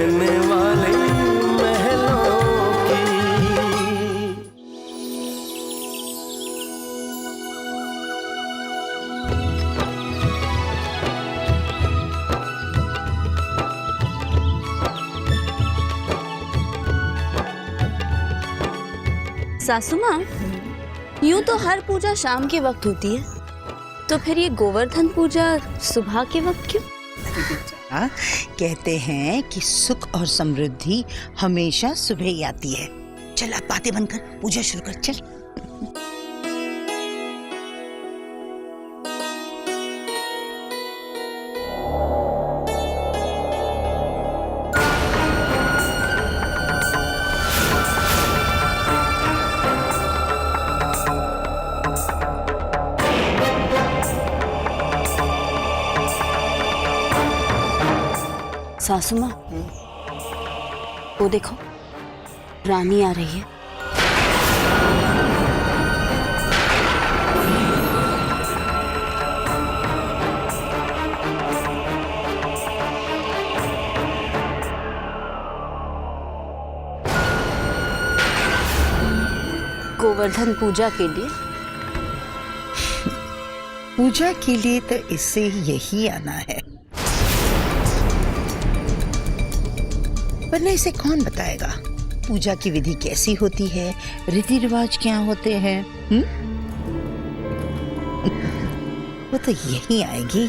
रहने वाले महलों की। सासू माँ, यूं तो हर पूजा शाम के वक्त होती है, तो फिर ये गोवर्धन पूजा सुबह के वक्त क्यों? कहते हैं कि सुख और समृद्धि हमेशा सुबह ही आती है। चल आप बातें बंद कर, पूजा शुरू कर, चल। सासू माँ, वो देखो, रानी आ रही है। गोवर्धन पूजा के लिए? पूजा के लिए तो इससे यही आना है, वरना इसे कौन बताएगा पूजा की विधि कैसी होती है, रीति रिवाज क्या होते हैं। वो तो यही आएगी।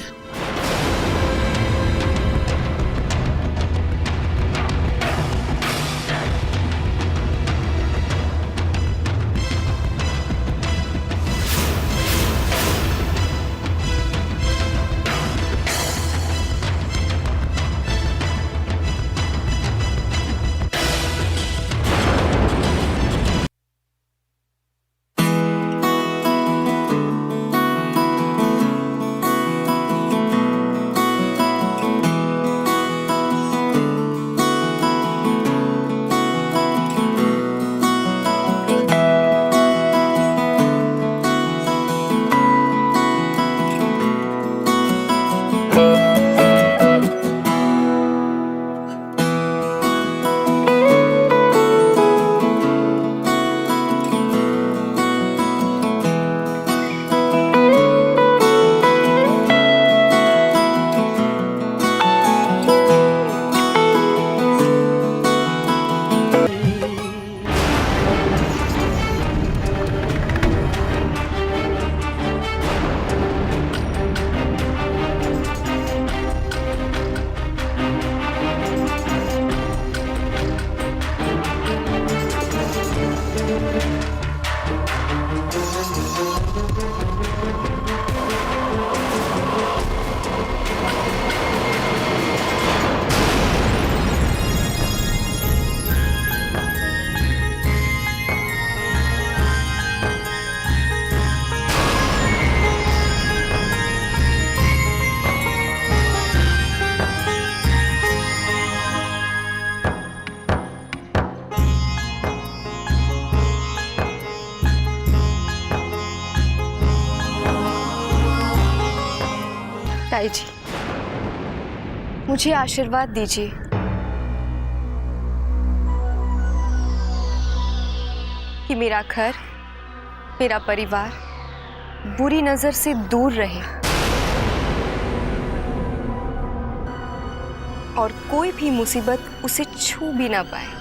ताई जी, मुझे आशीर्वाद दीजिए कि मेरा घर, मेरा परिवार बुरी नजर से दूर रहे और कोई भी मुसीबत उसे छू भी ना पाए।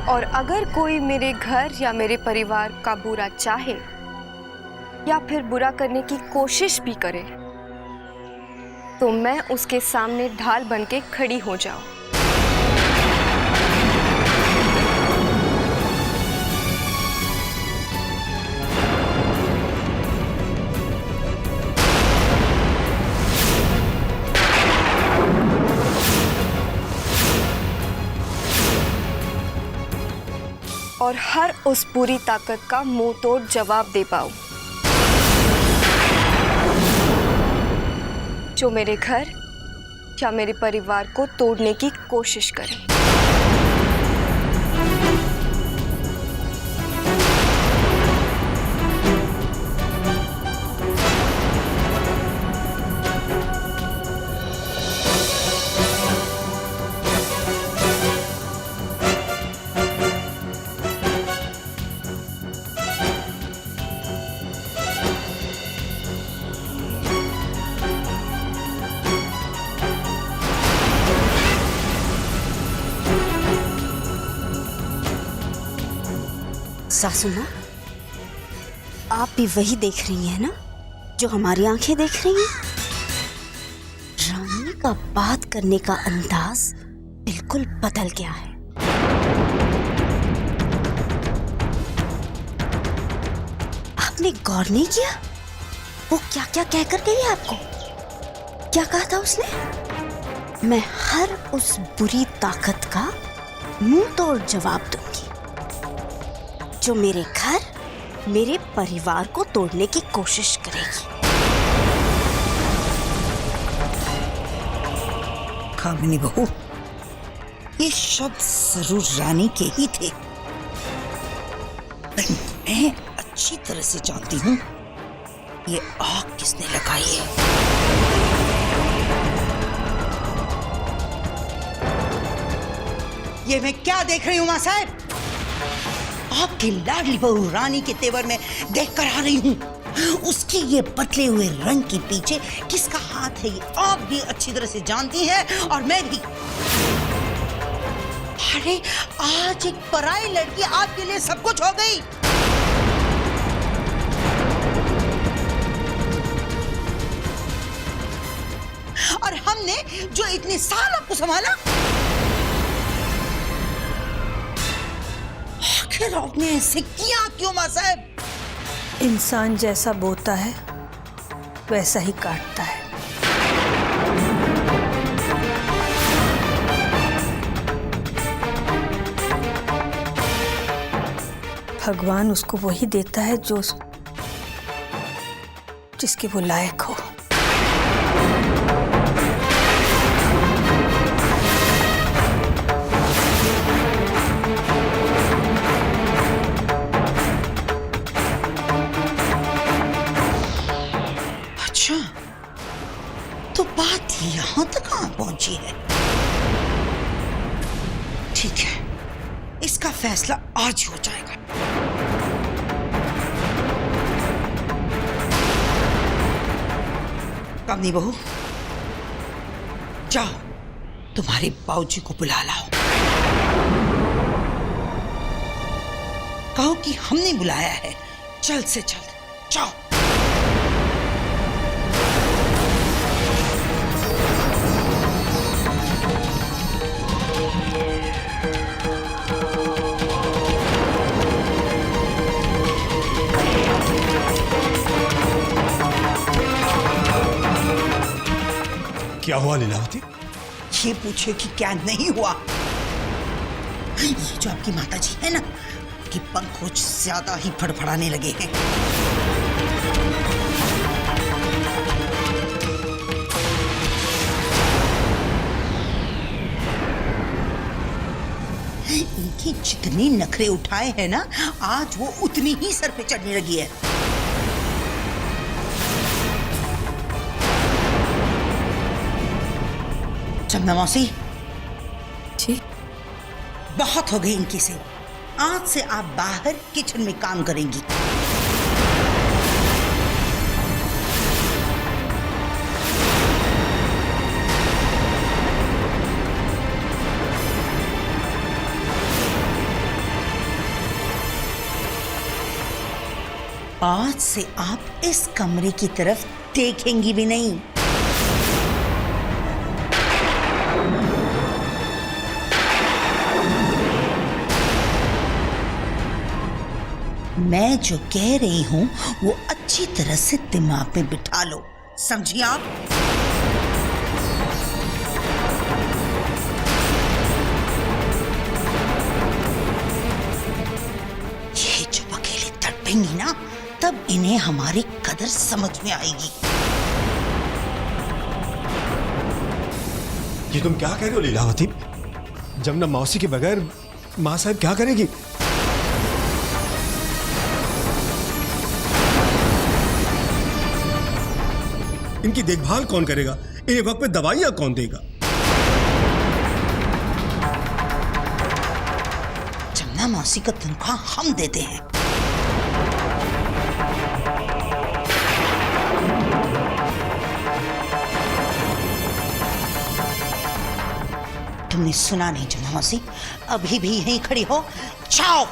और अगर कोई मेरे घर या मेरे परिवार का बुरा चाहे या फिर बुरा करने की कोशिश भी करे, तो मैं उसके सामने ढाल बन के खड़ी हो जाऊं। और हर उस बुरी ताकत का मुंह तोड़ जवाब दे पाऊं जो मेरे घर या मेरे परिवार को तोड़ने की कोशिश करे। सासू माँ, आप भी वही देख रही हैं ना जो हमारी आंखें देख रही हैं? रानी का बात करने का अंदाज बिल्कुल बदल गया है। आपने गौर नहीं किया वो क्या क्या कहकर गई है आपको? क्या कहा था उसने? मैं हर उस बुरी ताकत का मुंह तोड़ जवाब दूंगी जो मेरे घर, मेरे परिवार को तोड़ने की कोशिश करेगी। कामिनी बहू, ये शब्द जरूर रानी के ही थे, पर मैं अच्छी तरह से जानती हूँ ये आग किसने लगाई है। ये मैं क्या देख रही हूँ मां साहब? आपकी लाडली बहू रानी के तेवर में देख कर आ रही हूँ। उसके ये पतले हुए रंग के पीछे किसका हाथ है ये आप भी अच्छी तरह से जानती हैं और मैं भी। अरे आज एक पराई लड़की आपके लिए सब कुछ हो गई। और हमने जो इतने साल आपको संभाला, आखिर आपने ऐसे किया क्यों मां साहब? इंसान जैसा बोता है वैसा ही काटता है। भगवान उसको वही देता है जो जिसके वो लायक हो। अच्छा, तो बात यहां तक कहां पहुंची है? ठीक है, इसका फैसला आज हो जाएगा। कामिनी बहू, जाओ तुम्हारे बाबूजी को बुला लाओ। कहो कि हमने बुलाया है, जल्द से जल्द जाओ। क्या हुआ लीलावती? ये पूछे कि क्या नहीं हुआ। ये जो आपकी माताजी है ना, कि पंख कुछ ज्यादा ही फड़फड़ाने लगे हैं। इनकी जितनी नखरे उठाए हैं ना, आज वो उतनी ही सर पे चढ़ने लगी है। जमुना मौसी जी, बहुत हो गई इनकी सेवा। आज से आप बाहर किचन में काम करेंगी। आज से आप इस कमरे की तरफ देखेंगी भी नहीं। मैं जो कह रही हूं वो अच्छी तरह से दिमाग में बिठा लो, समझिए आप? ये जब अकेले तड़पेंगी ना, तब इन्हें हमारी कदर समझ में आएगी। ये तुम क्या कह रहे हो लीलावती? जमुना मौसी के बगैर माँ साहब क्या करेगी? इनकी देखभाल कौन करेगा? इन्हें वक्त पे दवाइयां कौन देगा? जमुना मौसी का तनख्वाह हम देते हैं। तुमने सुना नहीं जमुना मौसी? अभी भी यहीं खड़ी हो, जाओ।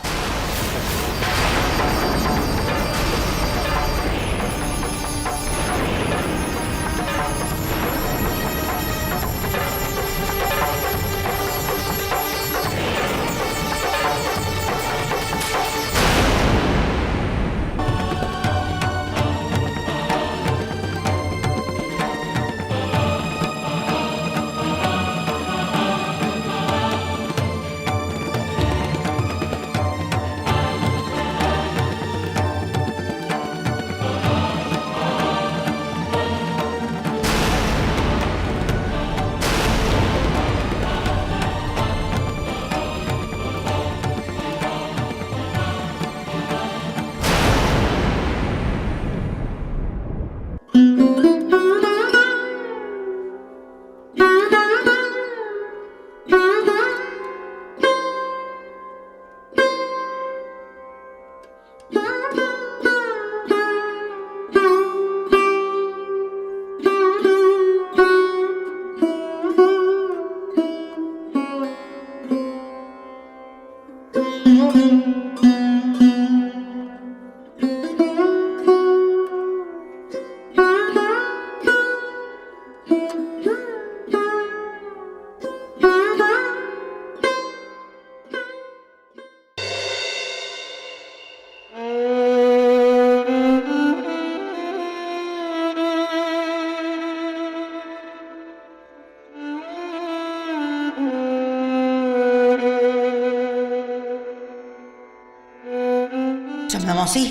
जमुना मौसी,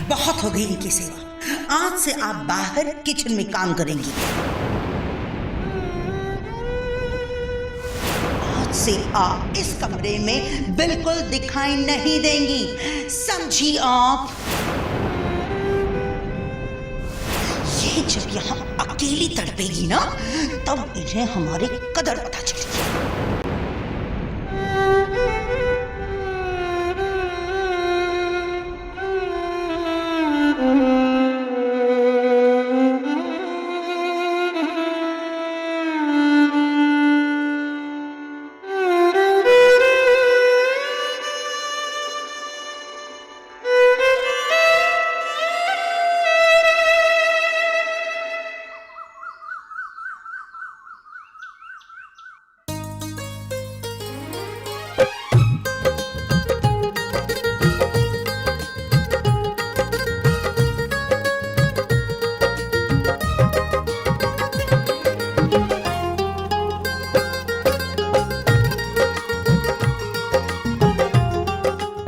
बहुत हो गई इनकी सेवा। आज से आप बाहर किचन में काम करेंगी। आज से आप इस कमरे में बिल्कुल दिखाई नहीं देंगी, समझी आप? ये जब यहाँ अकेली तड़पेगी ना, तब इन्हें हमारी कदर पता चलेगी।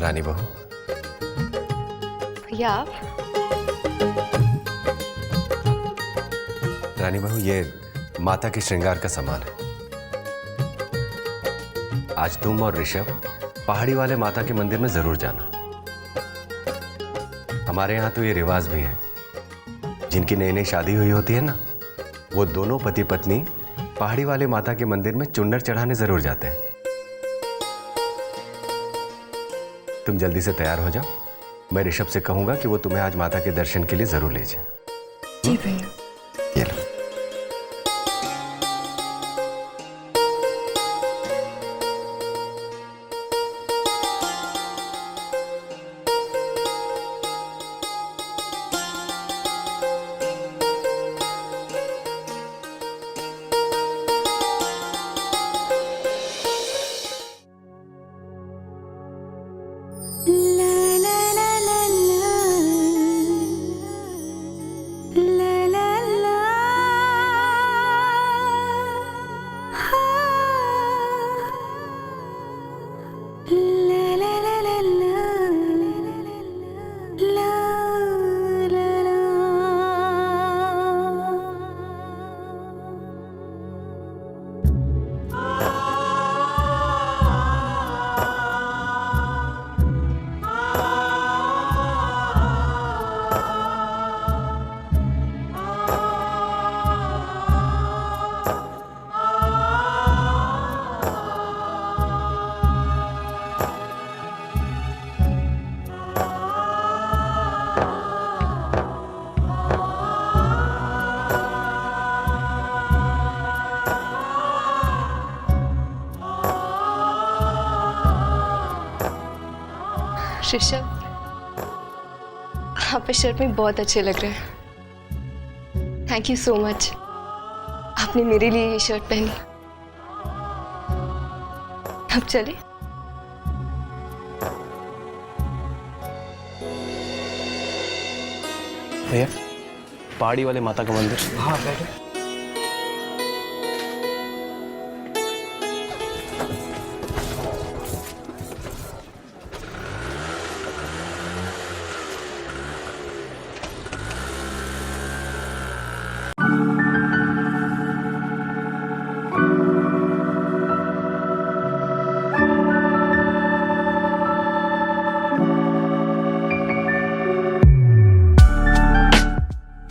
रानी बहू, भैया आप? रानी बहू, ये माता के श्रृंगार का सामान है। आज तुम और ऋषभ पहाड़ी वाले माता के मंदिर में जरूर जाना। हमारे यहाँ तो ये रिवाज भी है, जिनकी नई नई शादी हुई होती है ना, वो दोनों पति पत्नी पहाड़ी वाले माता के मंदिर में चुन्नर चढ़ाने जरूर जाते हैं। तुम जल्दी से तैयार हो जाओ, मैं ऋषभ से कहूंगा कि वो तुम्हें आज माता के दर्शन के लिए जरूर ले जाए। जी भैया। ये लो। ऋषभ, आप इस शर्ट में बहुत अच्छे लग रहे हैं। थैंक यू सो मच, आपने मेरे लिए ये शर्ट पहनी। अब चले। भैया, पहाड़ी वाले माता का मंदिर। हाँ बैठो।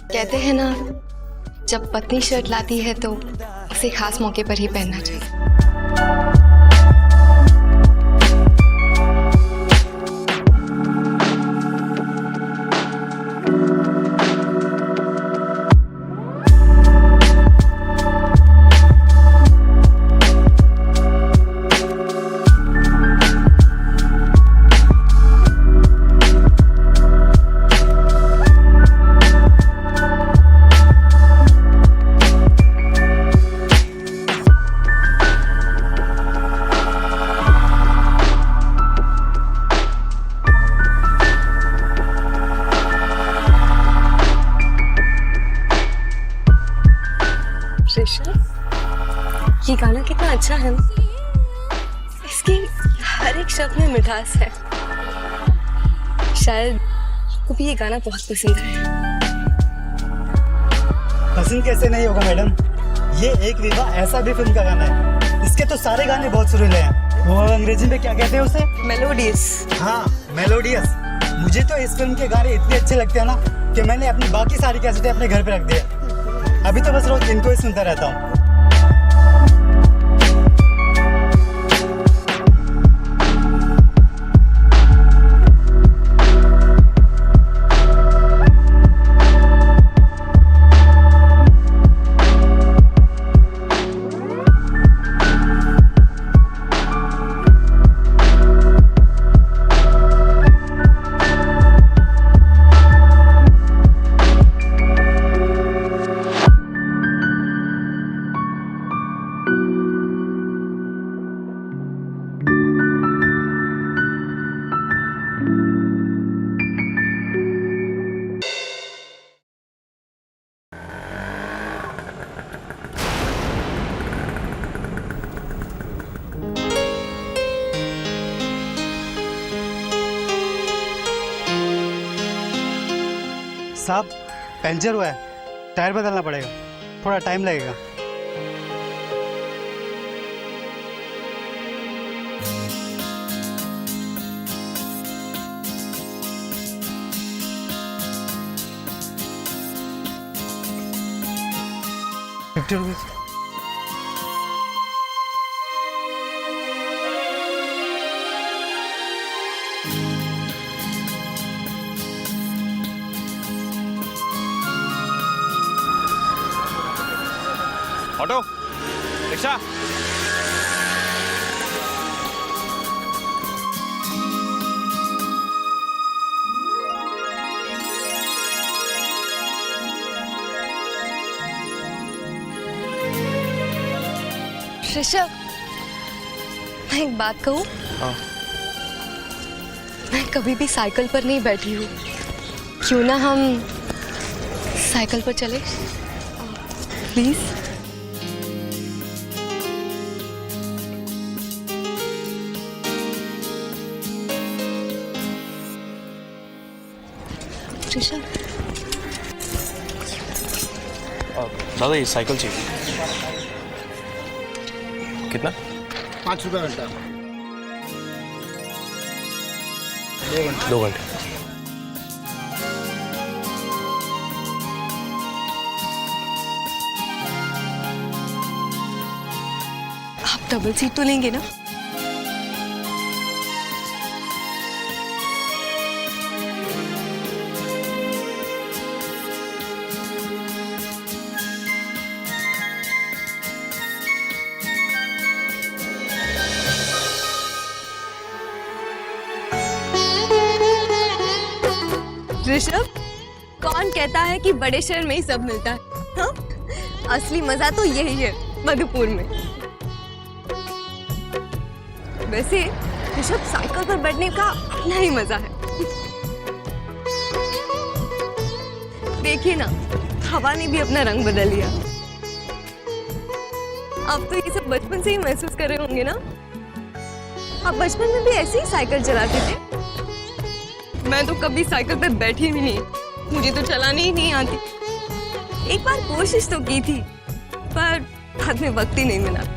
कहते हैं ना, जब पत्नी शर्ट लाती है तो उसे खास मौके पर ही पहनना चाहिए। ये गाना कितना अच्छा है ना? इसकी हर एक शब्द में मिठास है। शायद को भी ये गाना बहुत पसंद है। पसंद कैसे नहीं होगा मैडम, ये एक विवाह ऐसा भी फिल्म का गाना है, इसके तो सारे गाने बहुत सुरीले हैं। वो अंग्रेजी में क्या कहते हैं उसे? मेलोडियस। हाँ मेलोडियस। मुझे तो इस फिल्म के गाने इतने अच्छे लगते हैं ना कि मैंने अपनी बाकी सारी कैसेटें अपने घर पे रख दी है। अभी तो बस रोज इनको ही सुनता रहता हूँ। साहब पंचर हुआ है, टायर बदलना पड़ेगा, थोड़ा टाइम लगेगा। ₹50। Auto, rickshaw. ऋषभ, मैं एक बात कहूँ? हाँ। मैं कभी भी साइकिल पर नहीं बैठी हूँ, क्यों ना हम साइकिल पर चले प्लीज? ऋषभ, दादा ये साइकिल चाहिए। कितना? ₹5 घंटा। 2 घंटे। आप डबल सीट तो लेंगे ना? ऋषभ, कौन कहता है कि बड़े शहर में ही सब मिलता है? हाँ? असली मजा तो यही है, मधुपुर में। वैसे ऋषभ, साइकिल पर बैठने का अपना ही मजा है। देखिए ना, हवा ने भी अपना रंग बदल लिया। आप तो ये सब बचपन से ही महसूस कर रहे होंगे ना? आप बचपन में भी ऐसे ही साइकिल चलाते थे? मैं तो कभी साइकिल पे बैठी भी नहीं, मुझे तो चलानी ही नहीं आती। एक बार कोशिश तो की थी, पर हाथ में वक्त ही नहीं मिला।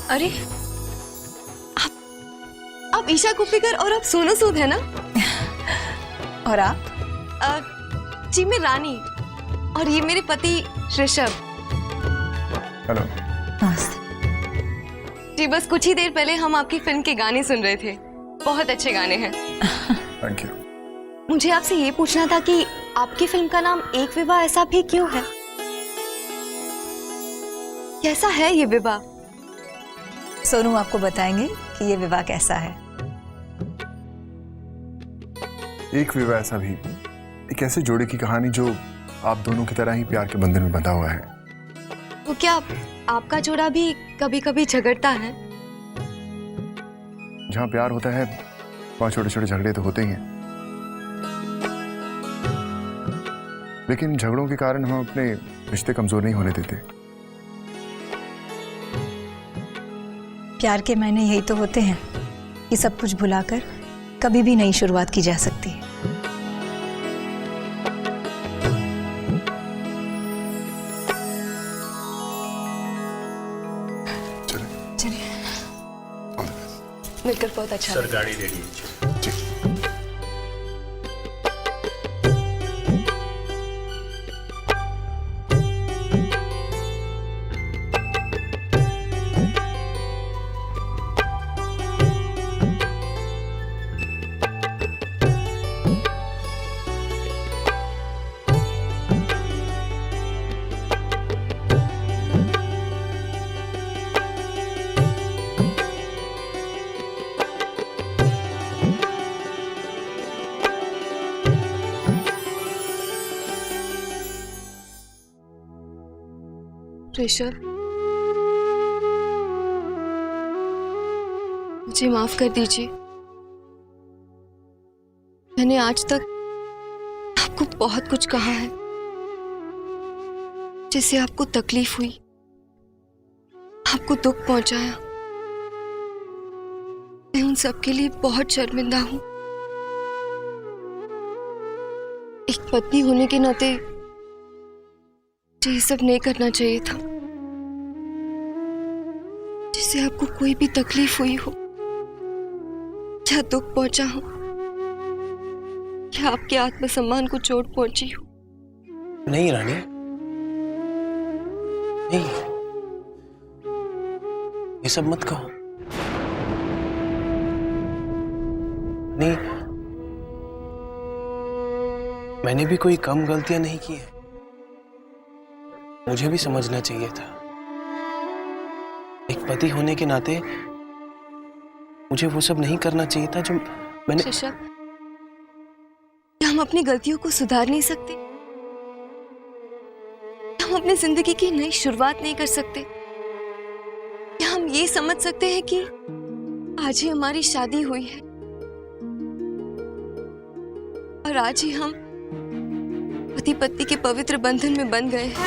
अरे आप ईशा कोप्पिकर और आप सोनू सूद है ना? और आप? जी मैं रानी और ये मेरे पति ऋषभ। हेलो। नमस्ते। जी बस कुछ ही देर पहले हम आपकी फिल्म के गाने सुन रहे थे, बहुत अच्छे गाने हैं। Thank you. मुझे आपसे ये पूछना था कि आपकी फिल्म का नाम एक विवाह ऐसा भी क्यों है? कैसा है ये विवाह? सोनू आपको बताएंगे कि ये विवाह कैसा है। एक विवाह ऐसा भी एक ऐसे जोड़े की कहानी जो आप दोनों की तरह ही प्यार के बंधन में बंधा हुआ है। वो क्या आपका जोड़ा भी कभी कभी झगड़ता है? जहाँ प्यार होता है वहाँ छोटे छोटे झगड़े तो होते ही हैं, लेकिन झगड़ों के कारण हम अपने रिश्ते कमजोर नहीं होने देते। प्यार के मायने यही तो होते हैं कि सब कुछ भुलाकर कभी भी नई शुरुआत की जा सकती है। चलिए। मिलकर बहुत अच्छा लगा। सर गाड़ी रेडी है। जी। ऋषभ, मुझे माफ कर दीजिए। मैंने आज तक आपको बहुत कुछ कहा है जिससे आपको तकलीफ हुई, आपको दुख पहुंचाया। मैं उन सब के लिए बहुत शर्मिंदा हूं। एक पत्नी होने के नाते मुझे ये सब नहीं करना चाहिए था, जिससे आपको कोई भी तकलीफ हुई हो या दुख पहुंचा हो या आपके आत्मसम्मान को चोट पहुंची हो। नहीं रानी, नहीं, ये सब मत कहो। नहीं, मैंने भी कोई कम गलतियां नहीं की है। मुझे भी समझना चाहिए था। एक पति होने के नाते मुझे वो सब नहीं करना चाहिए था जो मैंने। ऋषभ, क्या हम अपनी गलतियों को सुधार नहीं सकते? क्या हम अपनी जिंदगी की नई शुरुआत नहीं कर सकते? क्या हम ये समझ सकते हैं कि आज ही हमारी शादी हुई है और आज ही हम पति पत्नी के पवित्र बंधन में बंध गए हैं?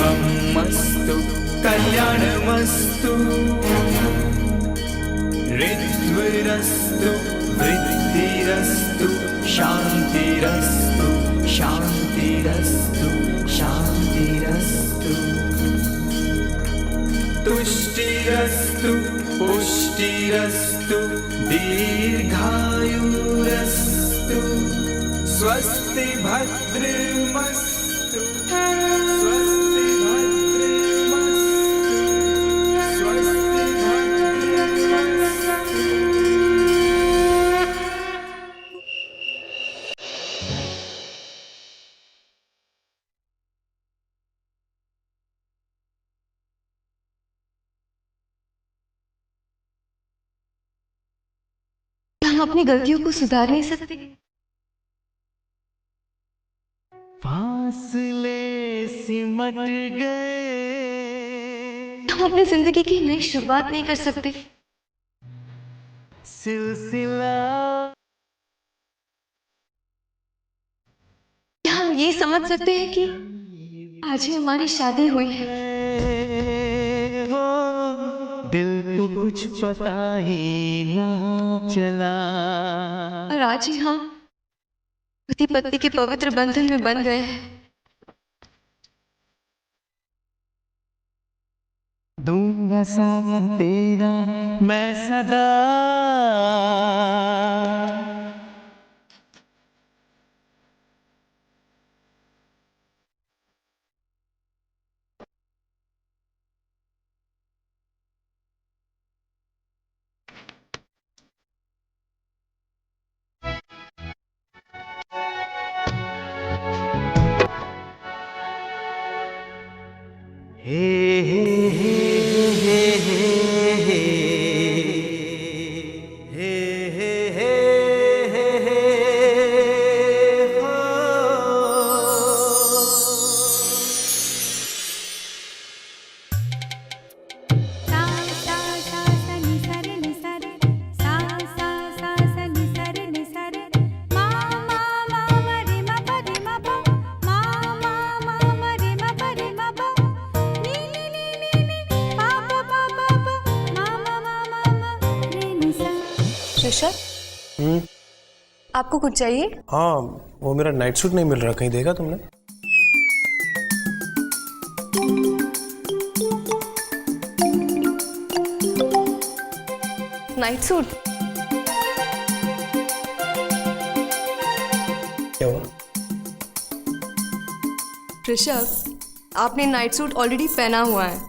शुभमस्तु कल्याणमस्तु ऋद्विरस्तु वृद्धिरस्तु शान्तिरस्तु शान्तिरस्तु शान्तिरस्तु तुष्टिरस्तु पुष्टिरस्तु दीर्घायुरस्तु स्वस्ति भद्रमस्तु स्वस्ति भद्रमस्तु स्वस्ति भद्रमस्तु। हम अपनी गलतियों को सुधार नहीं सकते? फासले सिमट गए। हम अपनी जिंदगी की नई शुरुआत नहीं कर सकते? सिलसिला क्या हम ये समझ सकते हैं कि आज ही हमारी शादी हुई है? हो दिल को कुछ पता ही ना चला। और आज ही हम पति पत्नी के पवित्र बंधन में बंध गए हैं। दूंगा साथ तेरा मैं सदा। हे हे हे हे हे हे हे हे हे हे हो। ऋषभ, आपको कुछ चाहिए? हाँ, वो मेरा नाइट सूट नहीं मिल रहा, कहीं देखा तुमने? Night suit? क्या हुआ? ऋषभ, आपने नाइट सूट ऑलरेडी पहना हुआ है।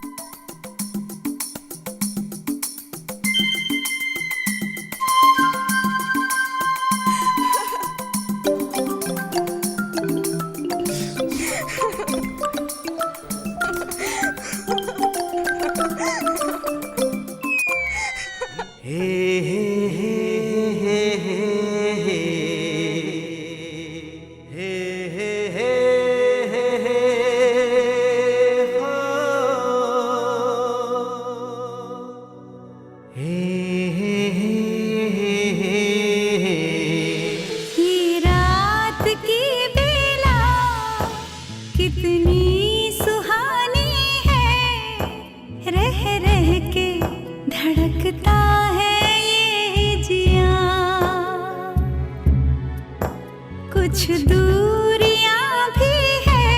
कुछ दूरियां भी है,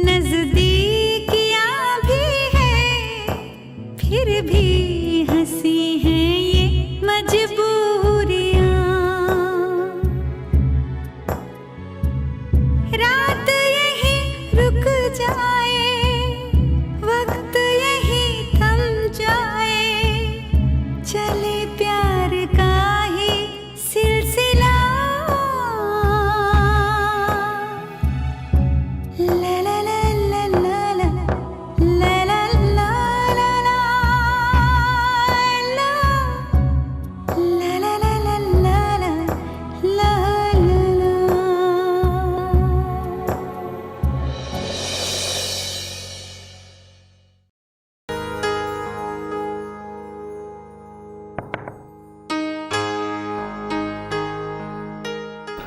नजदीकियां भी है, फिर भी हंसी है ये मजबूरियां। रात यही रुक जाए, वक्त यही थम जाए, चले प्यार का ही सिलसिला।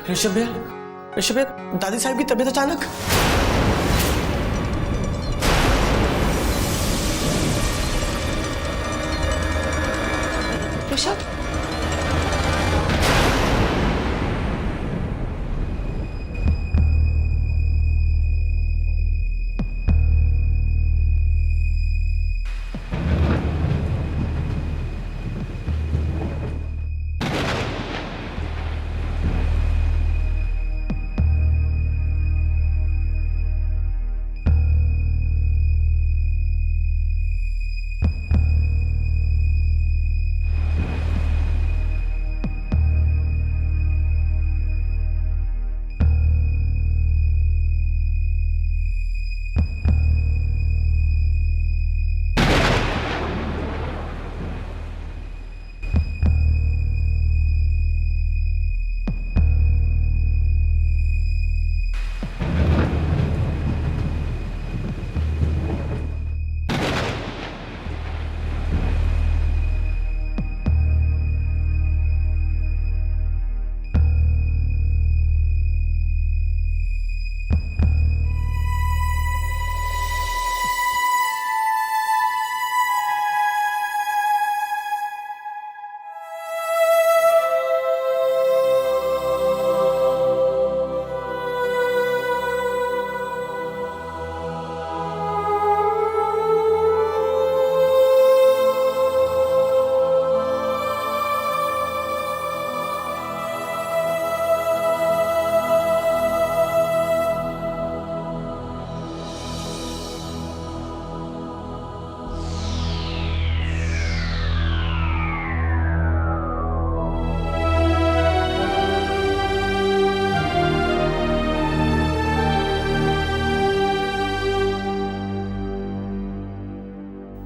ऋषभ भैया, दादी साहब की तबीयत अचानक।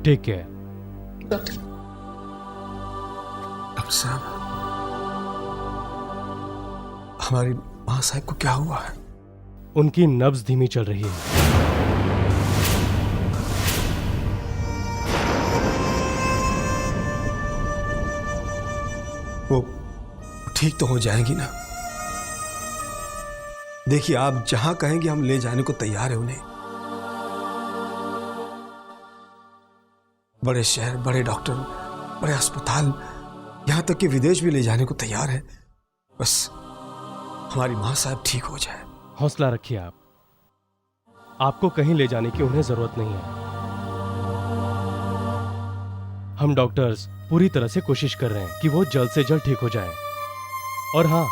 Take care. डॉक्टर साहब, हमारी माँ साहब को क्या हुआ है? उनकी नब्ज धीमी चल रही है। वो ठीक तो हो जाएगी ना? देखिए, आप जहां कहेंगे हम ले जाने को तैयार है उन्हें। बड़े शहर, बड़े डॉक्टर, बड़े अस्पताल, यहां तक कि विदेश भी ले जाने को तैयार है। बस हमारी मां साहब ठीक हो जाए। हौसला रखिए आप। आपको कहीं ले जाने की उन्हें जरूरत नहीं है। हम डॉक्टर्स पूरी तरह से कोशिश कर रहे हैं कि वो जल्द से जल्द ठीक हो जाए। और हाँ,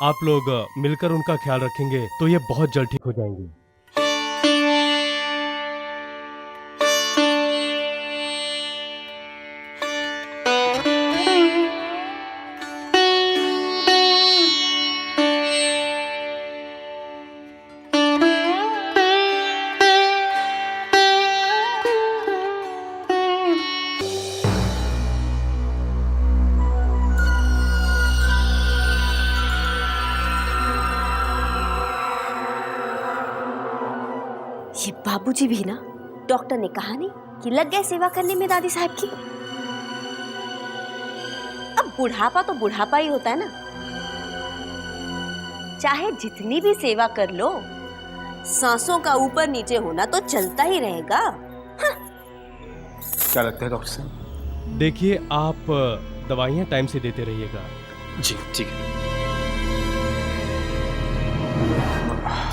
आप लोग मिलकर उनका ख्याल रखेंगे तो ये बहुत जल्द ठीक हो जाएंगी। ये बाबूजी भी ना, डॉक्टर ने कहा नहीं कि लग गए सेवा करने में दादी साहब की। अब बुढ़ापा तो बुढ़ापा ही होता है ना, चाहे जितनी भी सेवा कर लो, सांसों का ऊपर नीचे होना तो चलता ही रहेगा। हाँ। क्या लगता है डॉक्टर साहब? देखिए, आप दवाइयां टाइम से देते रहिएगा। जी ठीक है।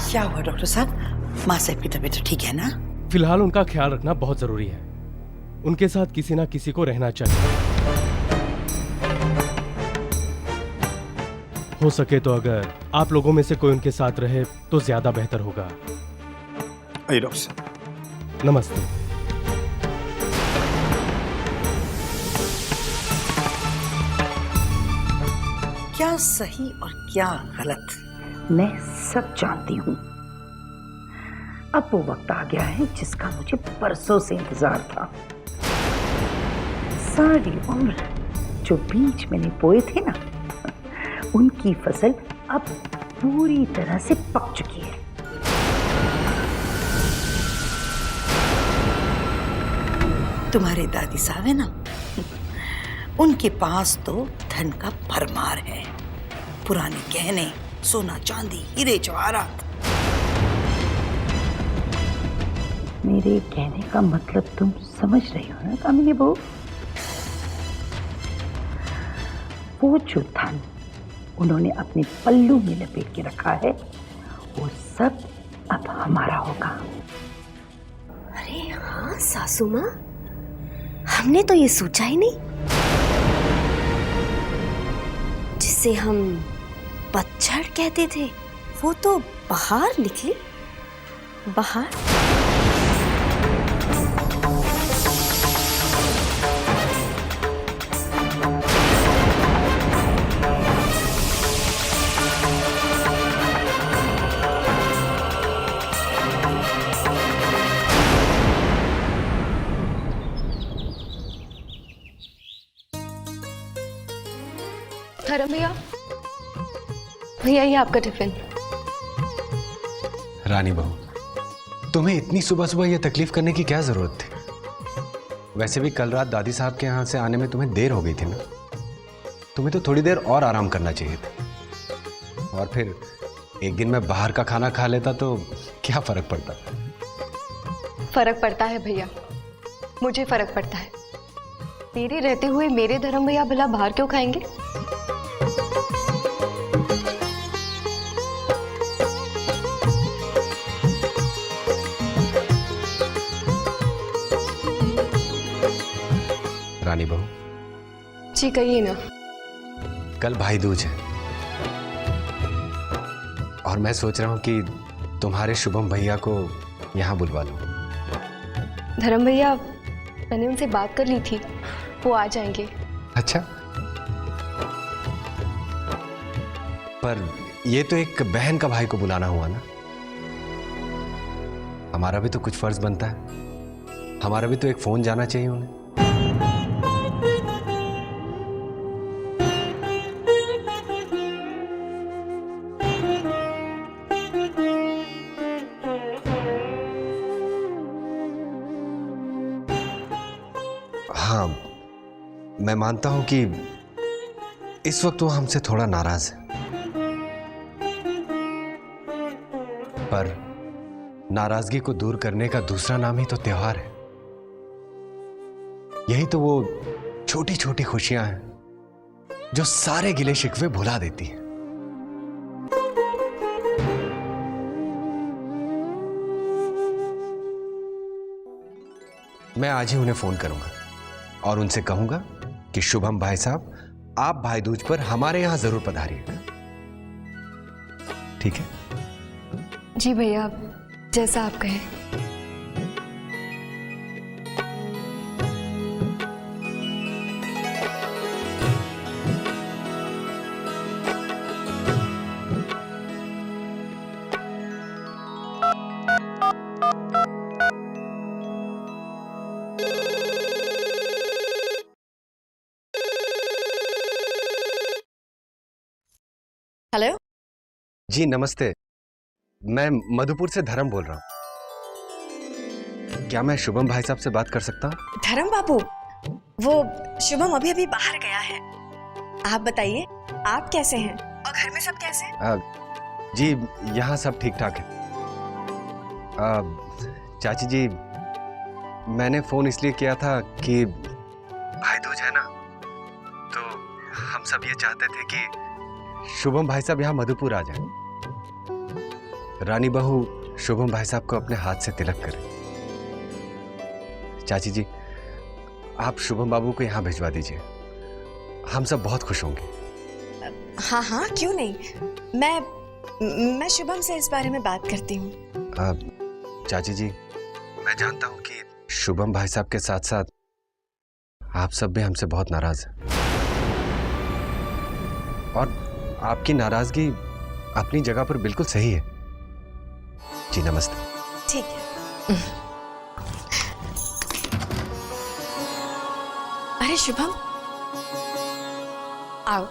क्या हुआ डॉक्टर साहब? माँ साहब की तबीयत ठीक है ना? फिलहाल उनका ख्याल रखना बहुत जरूरी है। उनके साथ किसी ना किसी को रहना चाहिए। हो सके तो अगर आप लोगों में से कोई उनके साथ रहे तो ज्यादा बेहतर होगा। आइए डॉक्टर साहब। नमस्ते। क्या सही और क्या गलत मैं सब जानती हूँ। अब वो वक्त आ गया है जिसका मुझे परसों से इंतजार था। सारी उम्र जो बीज मैंने बोए थे ना, उनकी फसल अब पूरी तरह से पक चुकी है। तुम्हारे दादी साहब है ना, उनके पास तो धन का भरमार है। पुराने गहने, सोना चांदी, हीरे जवाहरात। मेरे कहने का मतलब तुम समझ रही हो ना कामिनी बहू? वो जो धन उन्होंने अपने पल्लू में लपेट के रखा है, वो सब अब हमारा होगा। अरे हाँ सासू माँ, हमने तो ये सोचा ही नहीं। जिसे हम पतझड़ कहते थे, वो तो बाहर निकली। बाहर? धर्म भैया, भैया ये आपका टिफिन। रानी बहू, तुम्हें इतनी सुबह सुबह ये तकलीफ करने की क्या जरूरत थी? वैसे भी कल रात दादी साहब के यहाँ से आने में तुम्हें देर हो गई थी ना। तुम्हें तो थोड़ी देर और आराम करना चाहिए था। और फिर एक दिन मैं बाहर का खाना खा लेता तो क्या फर्क पड़ता? फर्क पड़ता है भैया, मुझे फर्क पड़ता है। मेरे रहते हुए मेरे धर्म भैया भला बाहर क्यों खाएंगे? रानी बहू जी कहिए ना। कल भाई दूज है और मैं सोच रहा हूं कि तुम्हारे शुभम भैया को यहां बुलवा लूं। धर्म भैया, मैंने उनसे बात कर ली थी, वो आ जाएंगे। अच्छा, पर ये तो एक बहन का भाई को बुलाना हुआ ना। हमारा भी तो कुछ फर्ज बनता है। हमारा भी तो एक फोन जाना चाहिए उन्हें। हाँ, मैं मानता हूं कि इस वक्त वो हमसे थोड़ा नाराज है, पर नाराजगी को दूर करने का दूसरा नाम ही तो त्योहार है। यही तो वो छोटी छोटी खुशियां हैं जो सारे गिले शिकवे भुला देती हैं। मैं आज ही उन्हें फोन करूंगा और उनसे कहूंगा कि शुभम भाई साहब, आप भाई दूज पर हमारे यहां जरूर पधारिएगा। ठीक है? जी भैया, जैसा आप कहें। हेलो जी नमस्ते, मैं मधुपुर से धर्म बोल रहा हूं। क्या मैं शुभम भाई साहब से बात कर सकता हूं? धर्म बाबू, वो शुभम अभी अभी बाहर गया है। आप बताइए, आप कैसे हैं और घर में सब कैसे हैं? जी यहाँ सब ठीक ठाक है। चाची जी, मैंने फोन इसलिए किया था कि भाई दूज है ना, तो हम सब ये चाहते थे कि शुभम भाई साहब यहाँ मधुपुर आ जाए। रानी बहू शुभम भाई साहब को अपने हाथ से तिलक करें। चाची जी, आप शुभम बाबू को यहाँ भिजवा दीजिए, हम सब बहुत खुश होंगे। हाँ हाँ, क्यों नहीं। मैं शुभम से इस बारे में बात करती हूँ। चाची जी, मैं जानता हूँ कि शुभम भाई साहब के साथ साथ आप सब भी हमसे बहुत नाराज हैं, और आपकी नाराजगी अपनी जगह पर बिल्कुल सही है। जी नमस्ते। ठीक है। अरे शुभम, आओ।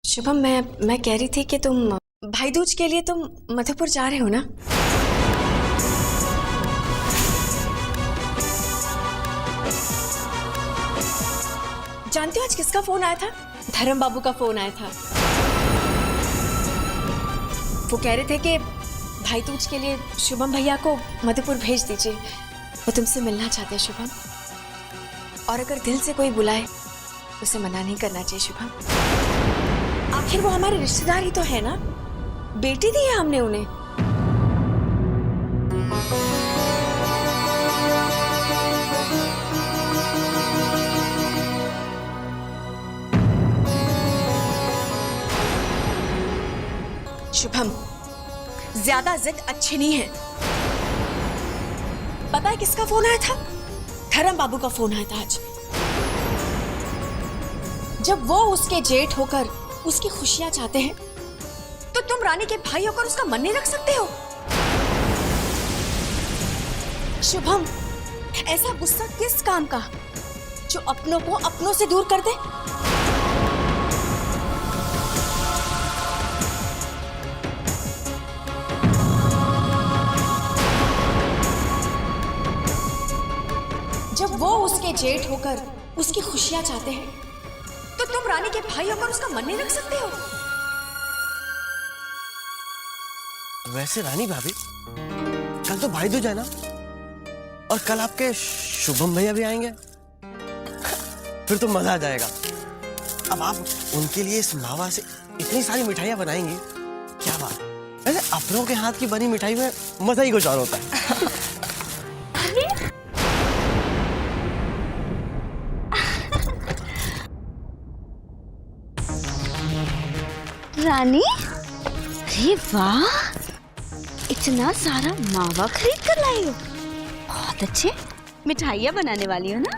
शुभम, मैं कह रही थी कि तुम भाई दूज के लिए तुम मधुपुर जा रहे हो ना? जानते हो आज किसका फोन आया था? धर्म बाबू का फोन आया था। वो कह रहे थे कि भाई दूज के लिए शुभम भैया को मधुपुर भेज दीजिए, वो तुमसे मिलना चाहते हैं शुभम। और अगर दिल से कोई बुलाए उसे मना नहीं करना चाहिए शुभम। आखिर वो हमारे रिश्तेदार ही तो है ना, बेटी दी है हमने उन्हें। शुभम, ज्यादा जिद अच्छी नहीं है। पता है किसका फोन आया था? धर्म बाबू का फोन आया था आज। जब वो उसके जेठ होकर उसकी खुशियां चाहते हैं, तो तुम रानी के भाई होकर उसका मन नहीं रख सकते हो? शुभम, ऐसा गुस्सा किस काम का जो अपनों को अपनों से दूर कर दे? जब वो उसके जेठ होकर उसकी खुशियां चाहते हैं, तो तुम रानी के भाई होकर उसका मन नहीं रख सकते हो? वैसे रानी भाभी, कल तो भाई दूज है ना, और कल आपके शुभम भैया भी आएंगे, फिर तो मजा आ जाएगा। अब आप उनके लिए इस मावा से इतनी सारी मिठाइयां बनाएंगी, क्या बात। वैसे अपनों के हाथ की बनी मिठाई में मजा ही कुछ और होता है। रानी, अरे वाह, इतना सारा मावा खरीद कर लाई हो। बहुत अच्छे, मिठाइयाँ बनाने वाली हो ना?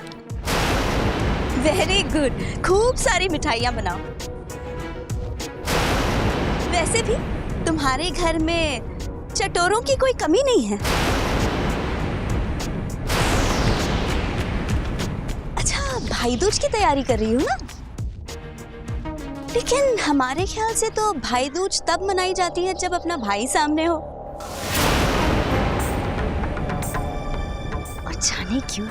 वेरी गुड, खूब सारी मिठाइयाँ बनाओ। वैसे भी तुम्हारे घर में चटोरों की कोई कमी नहीं है। अच्छा, भाई दूज की तैयारी कर रही हूँ ना? लेकिन हमारे ख्याल से तो भाई दूज तब मनाई जाती है जब अपना भाई सामने हो। और जाने क्यों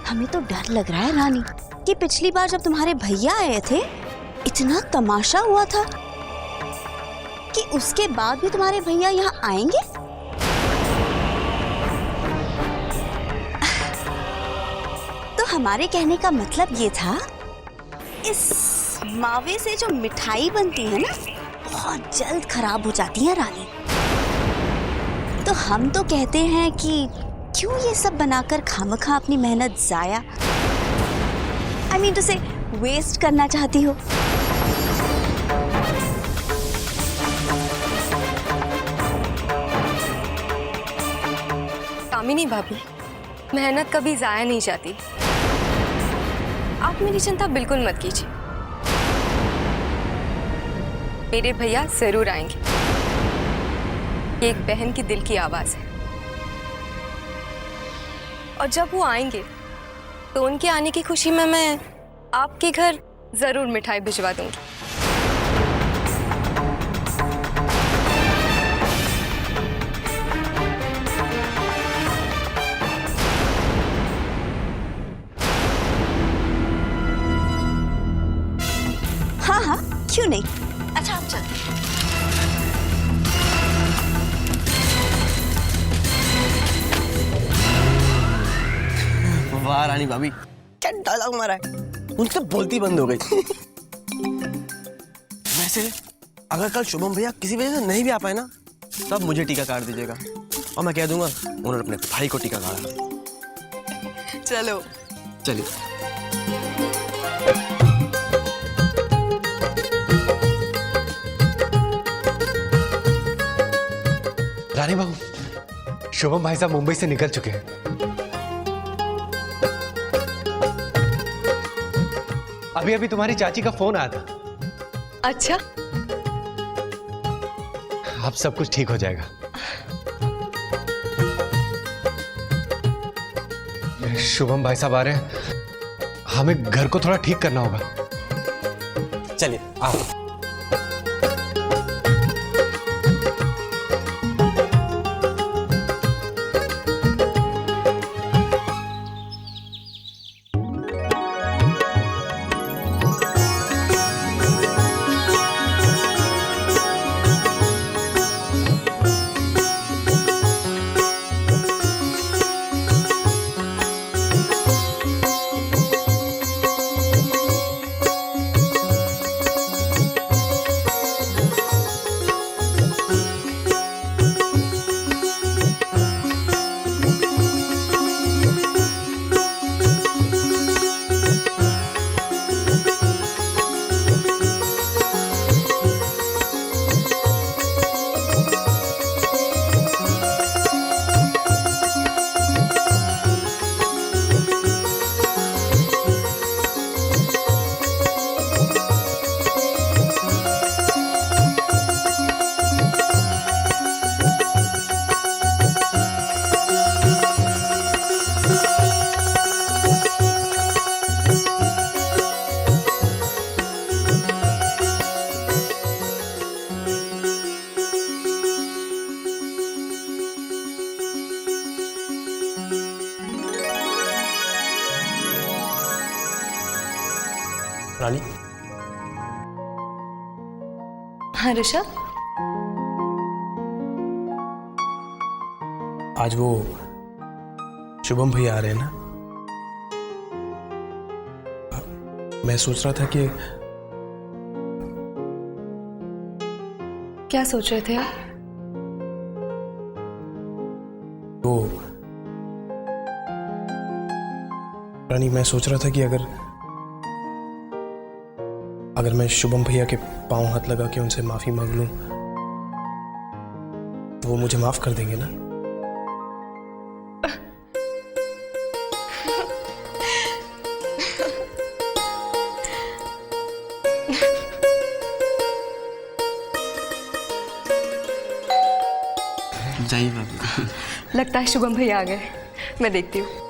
हमें तो डर लग रहा है रानी कि पिछली बार जब तुम्हारे भैया आए थे इतना तमाशा हुआ था कि उसके बाद भी तुम्हारे भैया यहाँ आएंगे। तो हमारे कहने का मतलब ये था, इस मावे से जो मिठाई बनती है ना बहुत जल्द खराब हो जाती है रानी। तो हम तो कहते हैं कि क्यों ये सब बनाकर खामखा अपनी मेहनत जाया, आई मीन टू से वेस्ट करना चाहती हो। कामिनी भाभी, मेहनत कभी जाया नहीं जाती। आप मेरी चिंता बिल्कुल मत कीजिए, मेरे भैया जरूर आएंगे। ये एक बहन की दिल की आवाज है, और जब वो आएंगे तो उनके आने की खुशी में मैं आपके घर जरूर मिठाई भिजवा दूंगी। हाँ हाँ, क्यों नहीं। अच्छा, हम चलते हैं। वाह रानी भाभी, क्या डायलॉग मारा है। उनकी तो बोलती बंद हो गई। वैसे अगर कल शुभम भैया किसी वजह से नहीं भी आ पाए ना, तब मुझे टीका काट दीजिएगा और मैं कह दूंगा उन्होंने अपने भाई को टीका काटा। चलो चलिए। रानी बहू, शुभम भाई साहब मुंबई से निकल चुके हैं। अभी अभी तुम्हारी चाची का फोन आया था। अच्छा, अब सब कुछ ठीक हो जाएगा। शुभम भाई साहब आ रहे हैं, हमें घर को थोड़ा ठीक करना होगा। चलिए आओ। रानी, हाँ ऋषभ, आज वो शुभम भैया आ रहे हैं ना? मैं सोच रहा था कि क्या सोच रहे थे आप? वो रानी, मैं सोच रहा था कि अगर मैं शुभम भैया के पांव हाथ लगा के उनसे माफी मांग लूं तो वो मुझे माफ कर देंगे ना? जाइए भाभी। लगता है शुभम भैया आ गए, मैं देखती हूँ।